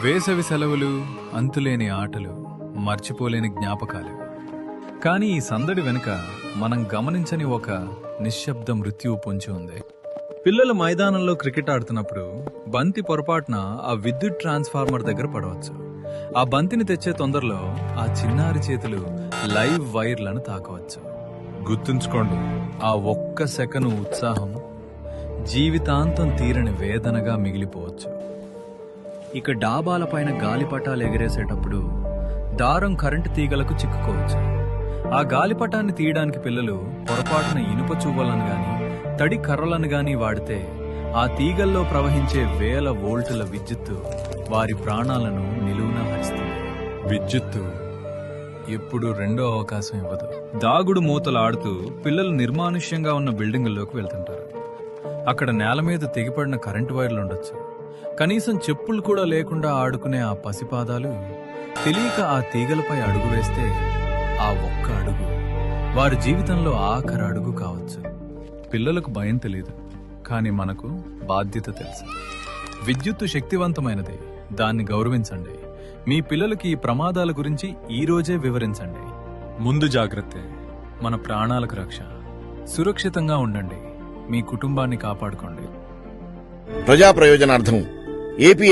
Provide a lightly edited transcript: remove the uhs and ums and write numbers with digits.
వేసవి సెలవులు, అంతులేని ఆటలు, మర్చిపోలేని జ్ఞాపకాలు. కానీ ఈ సందడి వెనుక మనం గమనించని ఒక నిశ్శబ్ద మృత్యువు పొంచి ఉంది. పిల్లలు మైదానంలో క్రికెట్ ఆడుతున్నప్పుడు బంతి పొరపాటున ఆ విద్యుత్ ట్రాన్స్ఫార్మర్ దగ్గర పడవచ్చు. ఆ బంతిని తెచ్చే తొందరలో ఆ చిన్నారి చేతులు లైవ్ వైర్లను తాకవచ్చు. గుర్తుంచుకోండి, ఆ ఒక్క సెకను ఉత్సాహం జీవితాంతం తీరని వేదనగా మిగిలిపోవచ్చు. ఇక డాబాలపైన గాలిపటాలు ఎగరేసేటప్పుడు దారం కరెంటు తీగలకు చిక్కుకోవచ్చు. ఆ గాలిపటాన్ని తీయడానికి పిల్లలు పొరపాటున ఇనుప చువ్వలను గాని తడి కర్రలను గాని వాడితే ఆ తీగల్లో ప్రవహించే వేల వోల్టుల విద్యుత్తు వారి ప్రాణాలను నిలువునా హరిస్తుంది. విద్యుత్తు ఎప్పుడు రెండో అవకాశం ఇవ్వదు. దాగుడు మూతలు ఆడుతూ పిల్లలు నిర్మానుష్యంగా ఉన్న బిల్డింగుల్లోకి వెళ్తుంటారు. అక్కడ నేల మీద తెగిపడిన కరెంటు వైర్లు ఉండొచ్చు. కనీసం చెప్పులు కూడా లేకుండా ఆడుకునే ఆ పసిపాదాలు తెలియక ఆ తీగలపై అడుగు వేస్తే ఆ ఒక్క అడుగు వారి జీవితంలో ఆఖరి అడుగు కావచ్చు. పిల్లలకు భయం తెలియదు, కానీ మనకు బాధ్యత తెలుసు. విద్యుత్తు శక్తివంతమైనది, దాన్ని గౌరవించండి. మీ పిల్లలకి ఈ ప్రమాదాల గురించి ఈ రోజే వివరించండి. ముందు జాగ్రత్తే మన ప్రాణాలకు రక్ష. సురక్షితంగా ఉండండి, మీ కుటుంబాన్ని కాపాడుకోండి. ప్రజా ప్రయోజనార్థం ఏపీ